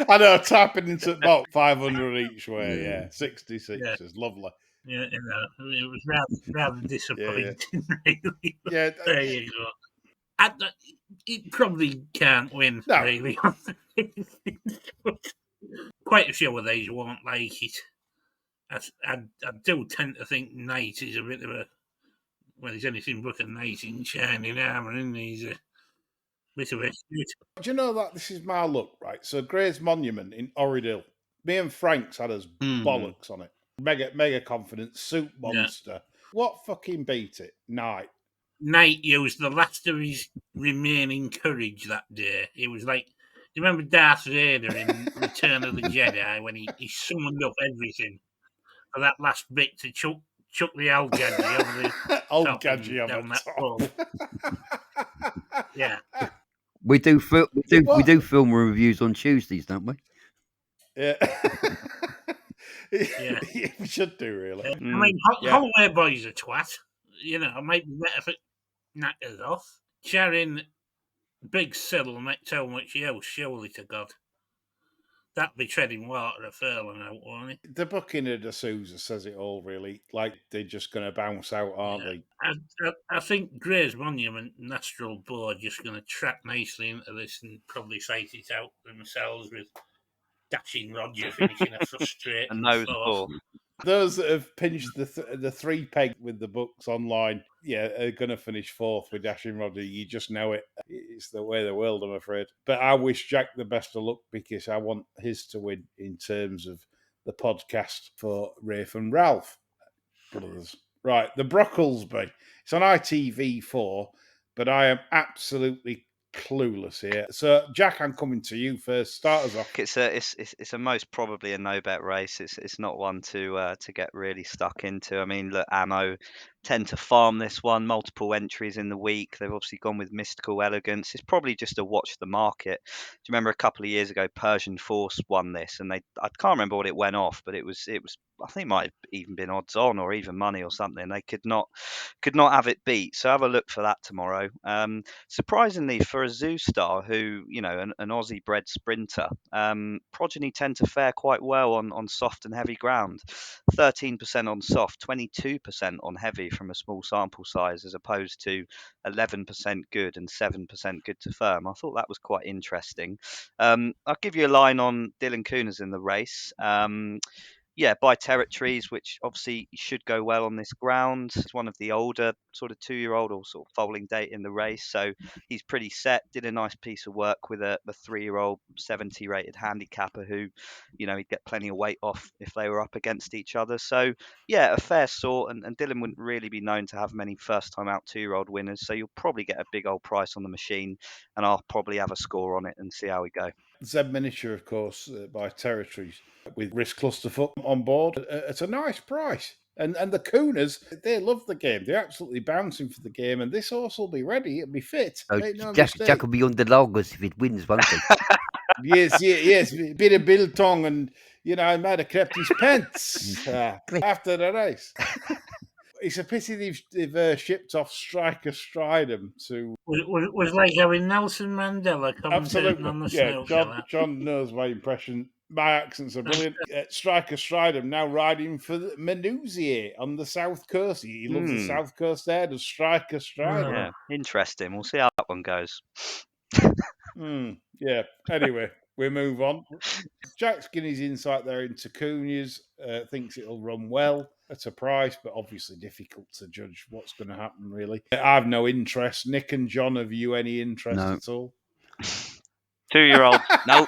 I know, tapping into about 500 each way, yeah. 66 is lovely. Yeah, it was rather disappointing, really. Yeah, there you go. It probably can't win, really. Quite a few of these won't like it. I do tend to think Knight is a bit of a... Well, he's anything but a knight in shining armour, isn't he? He's a bit of a... Do you know that this is my look, right? So Gray's Monument in Orridill. Me and Frank's had us bollocks on it. Mega confidence, soup monster. Yeah. What fucking beat it? Knight used the last of his remaining courage that day. It was like, do you remember Darth Vader in Return of the Jedi when he summoned up everything for that last bit to chuck the old gadget over the down that pole. Yeah, we do film reviews on Tuesdays, don't we? Yeah. Yeah, we should do, really. I mean, Holloway Boy's a twat. You know, it might be better if it knackers off. Charing, big sill and tell much else, surely to God. That'd be treading water a furlong out, won't it? The booking of D'Souza says it all, really. Like, they're just going to bounce out, aren't they? I think Gray's Monument and Astral Board are just going to track nicely into this and probably fight it out themselves with Dashing Roger finishing a frustrating fourth. Those that have pinched the 3 peg with the books online, are going to finish fourth with Dashing Roger. You just know it. It's the way of the world, I'm afraid. But I wish Jack the best of luck because I want his to win in terms of the podcast for Rafe and Ralph brothers. Right, the Brocklesby. It's on ITV4, but I am absolutely clueless here. So, Jack, I'm coming to you first. Start us off. It's a most probably a no bet race. It's not one to get really stuck into. I mean, look, Ammo tend to farm this one. Multiple entries in the week. They've obviously gone with Mystical Elegance. It's probably just to watch the market. Do you remember a couple of years ago, Persian Force won this, and I can't remember what it went off, but it was I think it might have even been odds on or even money or something. They could not have it beat. So have a look for that tomorrow. Surprisingly for a Zoo Star, who an Aussie bred sprinter, progeny tend to fare quite well on soft and heavy ground. 13% on soft, 22% on heavy from a small sample size, as opposed to 11% good and 7% good to firm. I thought that was quite interesting. I'll give you a line on Dylan Cooners in the race. By territories, which obviously should go well on this ground. He's one of the older sort of 2-year-old or sort of foaling date in the race, so he's pretty set. Did a nice piece of work with a 3-year-old 70 rated handicapper who, he'd get plenty of weight off if they were up against each other. So yeah, a fair sort, and Dylan wouldn't really be known to have many first time out 2-year-old winners, so you'll probably get a big old price on the machine, and I'll probably have a score on it and see how we go. Zeb Miniature, of course, by territories, with Risk Clusterfoot on board at a nice price. And the Cooners, they love the game. They're absolutely bouncing for the game. And this horse will be ready. It'll be fit. Oh, Make no Jack mistake. will be on the logos if it wins, won't he? Yes. Bit of biltong, and I might have kept his pence after the race. It's a pity they've shipped off Striker Stridham to. Was like having Nelson Mandela commentating on the snow. John knows my impression. My accents are brilliant. Striker Stridham now riding for Manouzier on the South Coast. He loves the South Coast air, does Striker Stridham. Yeah, interesting. We'll see how that one goes. Yeah. Anyway, we move on. Jack's getting his insight there into Cunya's. Thinks it'll run well at a price, but obviously difficult to judge what's going to happen, really. I have no interest. Nick and John, have you any interest at all? 2-year-olds, nope.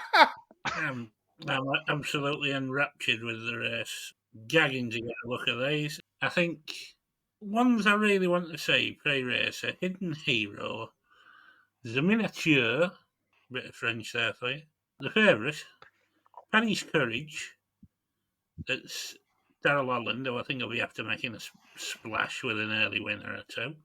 I'm absolutely enraptured with the race. Gagging to get a look at these. I think ones I really want to see pre-race are Hidden Hero, The Miniature, bit of French there for you, the favourite, Penny's Courage, it's Daryl Holland, who I think will be after making a splash with an early winner or two,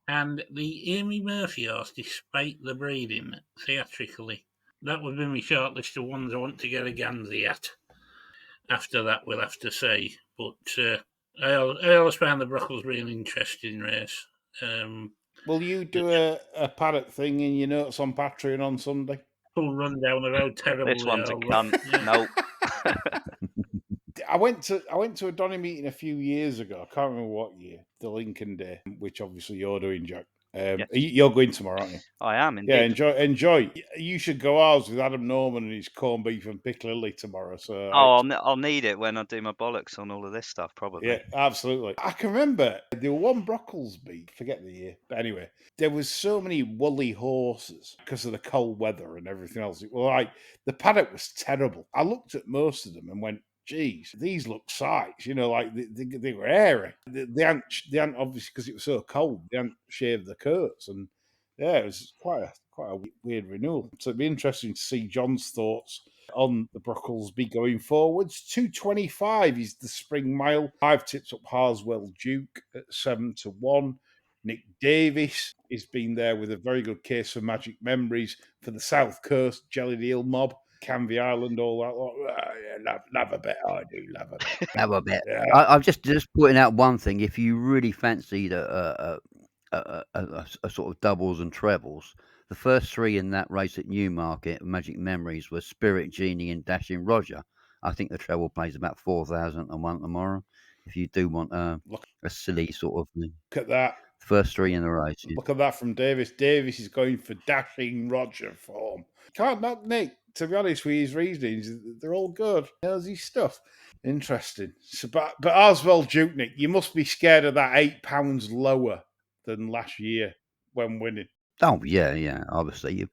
and the Amy Murphy horse, Despite the Breeding, theatrically. That would be my short list of ones I want to get a gansy at. After that, we'll have to see. But I always found the Brocklesby an interesting race. Will you do a paddock thing in your notes on Patreon on Sunday? Full rundown of how terrible this one's they a are. cunt. Nope. I went to a Donny meeting a few years ago. I can't remember what year. The Lincoln Day, which obviously you're doing, Jack. Yes. You're going tomorrow, aren't you? I am indeed. Yeah, enjoy. You should go ours with Adam Norman and his corned beef and piccalilli tomorrow. So I'll need it when I do my bollocks on all of this stuff, probably. Yeah, absolutely. I can remember there were one Brocklesby, forget the year, but anyway, there was so many woolly horses because of the cold weather and everything else. The paddock was terrible. I looked at most of them and went, geez, these look sights, like they were airy. They hadn't obviously, because it was so cold, they hadn't shaved the coats, and yeah, it was quite a weird renewal. So it'd be interesting to see John's thoughts on the Brocklesby going forwards. 225 is the Spring Mile. 5 tips up Harswell Duke at 7-1. Nick Davis has been there with a very good case for Magic Memories for the South Coast, Jelly Eel Mob, Canvey Island, all that. Love a bet. I do love a bet. Have a bet. Yeah. I'm just pointing out one thing. If you really fancied a sort of doubles and trebles, the first 3 in that race at Newmarket, Magic Memories, were Spirit Genie and Dashing Roger. I think the treble plays about 4,001 tomorrow. If you do want a silly sort of thing. Look at that. First 3 in the race. Yeah. Look at that from Davis. Davis is going for Dashing Roger form. Can't knock Nick. To be honest with his reasonings, they're all good. How's his stuff? Interesting. So, but Oswald Duke, Nick, you must be scared of that £8 lower than last year when winning. Oh, yeah, obviously.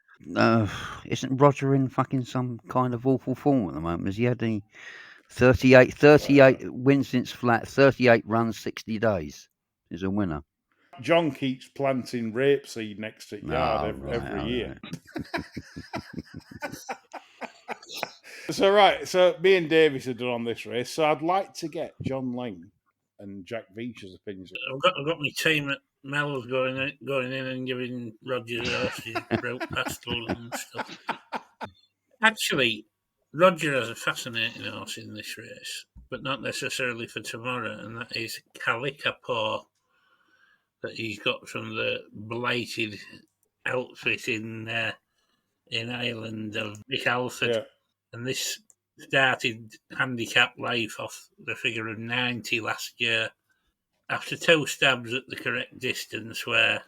Isn't Roger in fucking some kind of awful form at the moment? Has he had any 38 wins since flat, 38 runs, 60 days? He's a winner. John keeps planting rapeseed next to yard every year. Right. So me and Davis are done on this race. So I'd like to get John Lang and Jack Veach's opinions. I've got my team at Mel's going in and giving Roger horses rope pastel and stuff. Actually, Roger has a fascinating horse in this race, but not necessarily for tomorrow, and that is Calicapaw that he's got from the belated outfit in Ireland of Vic Alford. Yeah. And this started handicap life off the figure of 90 last year. After 2 stabs at the correct distance where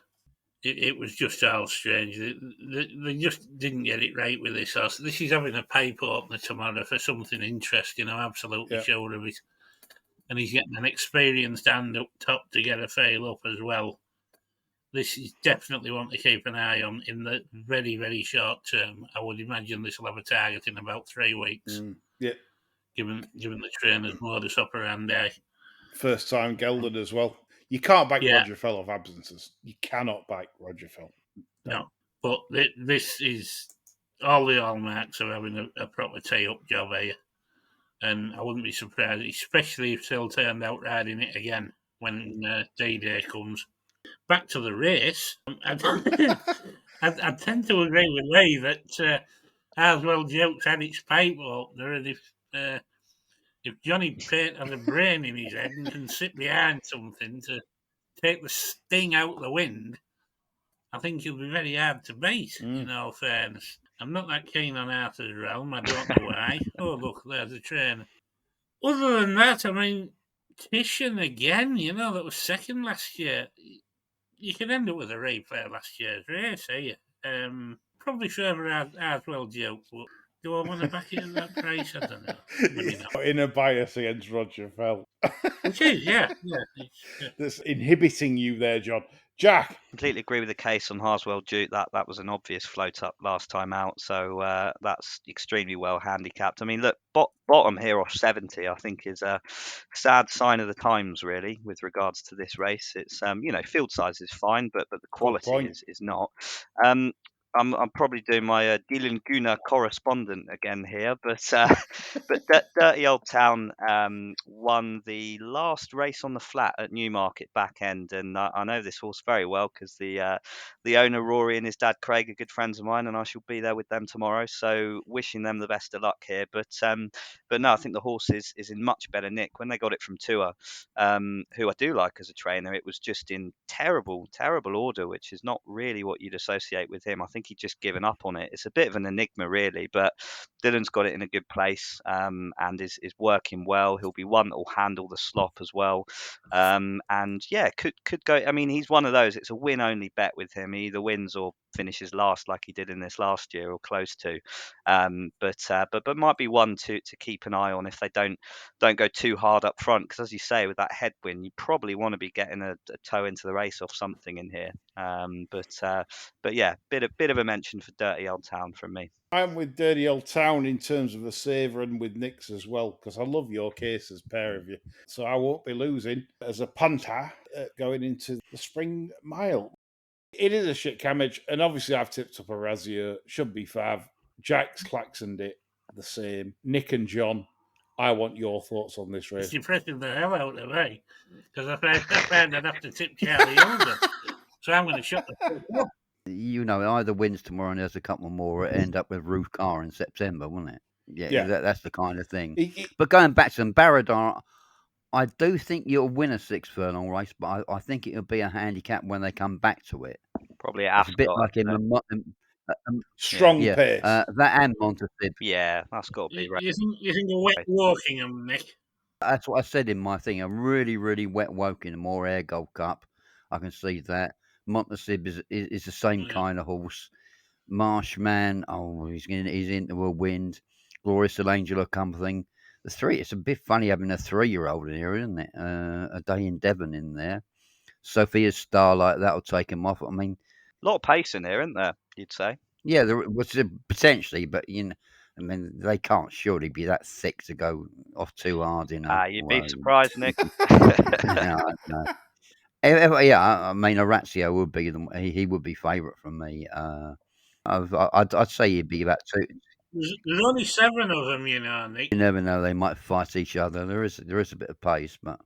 it was just all strange. They just didn't get it right with this horse. This is having a pipe opener tomorrow for something interesting. I'm absolutely sure of it. And he's getting an experienced hand up top to get a fail up as well. This is definitely one to keep an eye on in the very, very short term. I would imagine this will have a target in about 3 weeks. Yeah. Given the trainer's modus operandi. First time gelded as well. You can't back Yeah. Roger Fell off absences. You cannot back Roger Fell. No. But this is all the hallmarks of having a proper tee-up job here. And I wouldn't be surprised, especially if Phil turned out riding it again when D-Day comes. Back to the race, I tend to agree with Lee that Arswell Jokes had its pipe opener, and if Johnny Pate has a brain in his head and can sit behind something to take the sting out the wind, I think he'll be very hard to beat, in all fairness. I'm not that keen on Arthur's Realm, I don't know why. Oh, look, there's a trainer. Other than that, I mean, Titian again, that was second last year. You can end up with a replay of last year's race, here. Probably further Arswell Joke, but do I want to back it at that price? I don't know. Maybe not. In a bias against Roger Fell. It is, yeah. That's inhibiting you there, John. Jack. Completely agree with the case on Harswell Duke. That was an obvious float up last time out, so that's extremely well handicapped. I mean, look, bottom here off 70, I think is a sad sign of the times, really, with regards to this race. It's field size is fine, but the quality is not. I'm probably doing my Dylan Guna correspondent again here, but Dirty Old Town won the last race on the flat at Newmarket back end, and I know this horse very well because the owner Rory and his dad Craig are good friends of mine, and I shall be there with them tomorrow. So wishing them the best of luck here. But no, I think the horse is in much better nick. When they got it from Tua, who I do like as a trainer, it was just in terrible order, which is not really what you'd associate with him. I think he'd just given up on it. It's a bit of an enigma, really, but Dylan's got it in a good place and is working well. He'll be one that will handle the slop as well. And yeah, could go. I mean, he's one of those. It's a win-only bet with him. He either wins or finishes last, like he did in this last year, or close to. But might be one to keep an eye on if they don't go too hard up front. Because as you say, with that headwind, you probably want to be getting a toe into the race off something in here. But yeah, bit of a mention for Dirty Old Town from me. I'm with Dirty Old Town in terms of a saver and with Nick's as well, because I love your case as pair of you. So I won't be losing as a punter going into the Spring Mile. It is a shit Cammidge, and obviously I've tipped up a Razio, should be 5. Jack's klaxoned it the same. Nick and John, I want your thoughts on this race. It's depressing the hell out of me, because I found I'd have to tip Charlie over. So I'm going to shut the fuck up. Either wins tomorrow and there's a couple more, it end up with Ruth Carr in September, won't it? Yeah. That's the kind of thing. But going back to them, Baradar, I do think you'll win a 6 furlong race, but I think it'll be a handicap when they come back to it. Probably it's a bit like in strong pace. That and Montesib. Yeah, that's got to be right. You think a wet Wokingham, Nick? That's what I said in my thing. A really, really wet Woking, more Air Gold Cup. I can see that. Montesib is the same kind of horse. Marshman, he's into a wind. Glorious Angel or something. The 3, it's a bit funny having a 3-year-old in here, isn't it? A Day in Devon in there. Sophia's Starlight, that'll take him off. I mean, a lot of pace in there, isn't there? You'd say. Yeah, there was potentially, but they can't surely be that thick to go off too hard. You'd be surprised, Nick. No. Yeah, I mean, Orazio would be he would be favourite from me. I'd say he'd be about 2. There's only 7 of them, Nick. You never know; they might fight each other. There is a bit of pace, but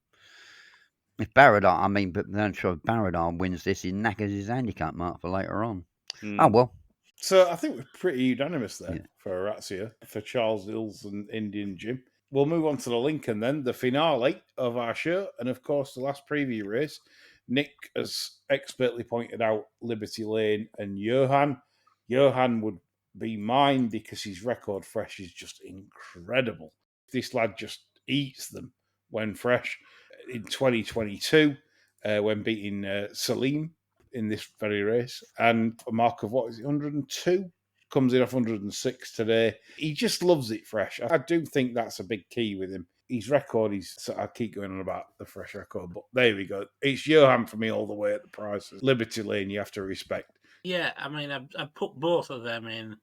If Barradar, but then sure Barradar wins this, he knackers his handicap mark for later on. Oh well. So I think we're pretty unanimous there Yeah. for Aratzia, for Charles Hills and Indian Jim. We'll move on to the Lincoln then, the finale of our show, and of course the last preview race. Nick has expertly pointed out Liberty Lane and Johan. Johan would be mine because his record fresh is just incredible. This lad just eats them when fresh. In 2022, when beating Salim in this very race, and a mark of 102, comes in off 106 today. He just loves it fresh. I do think that's a big key with him. His record I keep going on about the fresh record, but there we go. It's Johan for me all the way at the prices. Liberty Lane, you have to respect. Yeah, I mean, I put both of them in,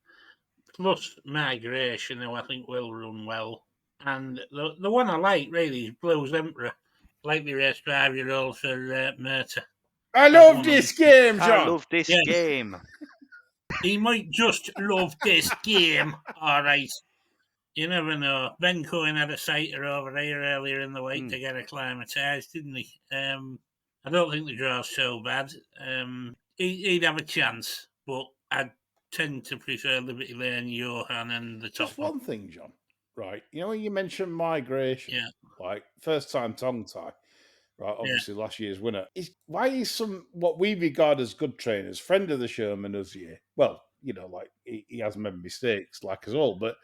plus Migration, who I think will run well. And the one I like, really, is Blues Emperor. Likely race 5-year-old for Murta. I love this game, John. I love this game. He might just love this game. All right. You never know. Ben Cohen had a sighter over here earlier in the week to get acclimatised, didn't he? I don't think the draw's so bad. He'd have a chance, but I'd tend to prefer Liberty Lane, Johan, and the top Just one thing, John. Right. You know when you mentioned Migration, like first time tongue tie, right? Obviously last year's winner. Why is some what we regard as good trainers, friend of the show, Manuzzier? Well, like he has made mistakes, like us all, but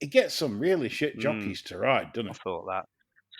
he gets some really shit jockeys to ride, doesn't he? I thought that.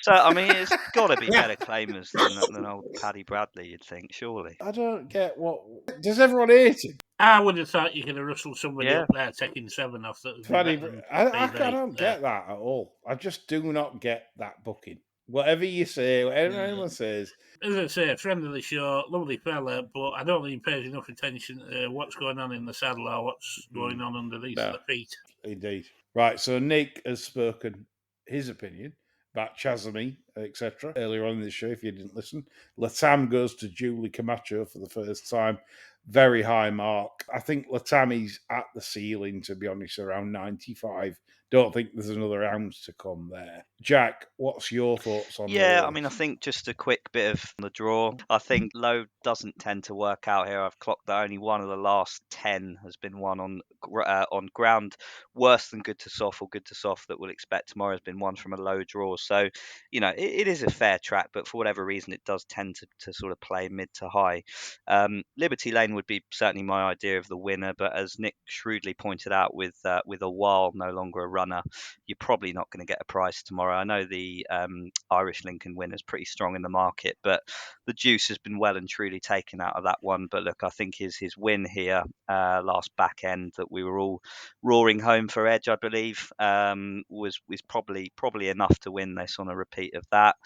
So, I mean, it's got to be better claimers than old Paddy Bradley, you'd think, surely. I don't get what... Does everyone hate him? I would have thought you could have rustled somebody up there taking 7 off. Paddy, I don't get that at all. I just do not get that booking. Whatever you say, whatever anyone says. As I say, a friend of the show, lovely fella, but I don't think he pays enough attention to what's going on in the saddle or what's going on underneath the feet. Indeed. Right, so Nick has spoken his opinion about Chazamy, etc. earlier on in the show, if you didn't listen. Latam goes to Julie Camacho for the first time. Very high mark. I think Latami's at the ceiling, to be honest, around 95. Don't think there's another ounce to come there. Jack, what's your thoughts on I mean, I think just a quick bit of the draw. I think low doesn't tend to work out here. I've clocked that only one of the last 10 has been won on ground worse than good to soft or good to soft that we'll expect tomorrow has been one from a low draw. So, it is a fair track, but for whatever reason, it does tend to sort of play mid to high. Liberty Lane would be certainly my idea of the winner, but as Nick shrewdly pointed out, with a while no longer a runner, you're probably not going to get a price tomorrow. I know the Irish Lincoln winner is pretty strong in the market, but the juice has been well and truly taken out of that one. But look, I think his win here last back end that we were all roaring home for Edge, I believe, was probably enough to win this on a repeat of that.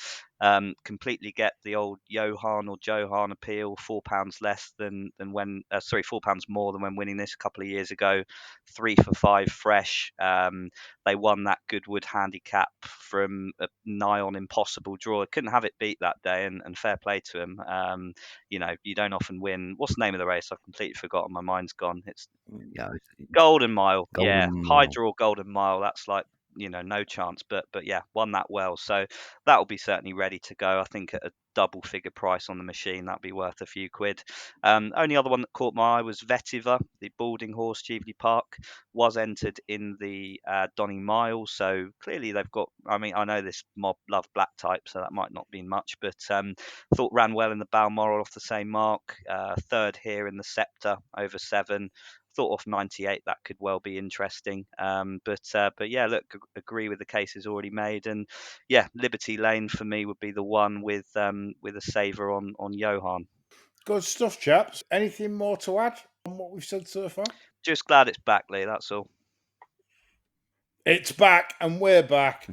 Completely get the old Johan or Johan appeal. £4 less than when £4 more than when winning this a couple of years ago. 3 for 5 fresh. They won that Goodwood handicap from a nigh on impossible draw. Couldn't have it beat that day, and fair play to him. You don't often win. What's the name of the race? I've completely forgotten. My mind's gone. It's Golden Mile. High draw Golden Mile. That's like, no chance, but yeah, won that well. So that will be certainly ready to go. I think at a double figure price on the machine, that'd be worth a few quid. Only other one that caught my eye was Vetiver, the Balding Horse, Cheveley Park, was entered in the Donny Mile. So clearly they've got, I mean, I know this mob love black type, so that might not be much, but thought ran well in the Balmoral off the same mark. Third here in the Scepter over 7. Thought off 98 that could well be interesting, but yeah, look, agree with the cases already made, and yeah, Liberty Lane for me would be the one with a saver on Johan. Good stuff, chaps. Anything more to add on what we've said so far? Just glad it's back, Lee, that's all. It's back, and we're back.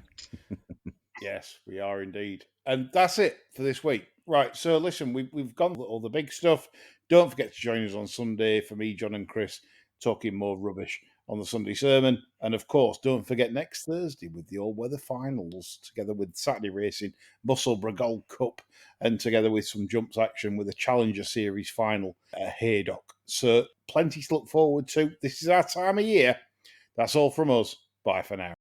Yes, we are indeed. And that's it for this week. Right, so listen, we've gone all the big stuff. Don't forget to join us on Sunday for me, John and Chris, talking more rubbish on the Sunday sermon. And of course, don't forget next Thursday with the all-weather finals, together with Saturday Racing, Musselburgh Gold Cup, and together with some jumps action with a Challenger Series final at Haydock. So plenty to look forward to. This is our time of year. That's all from us. Bye for now.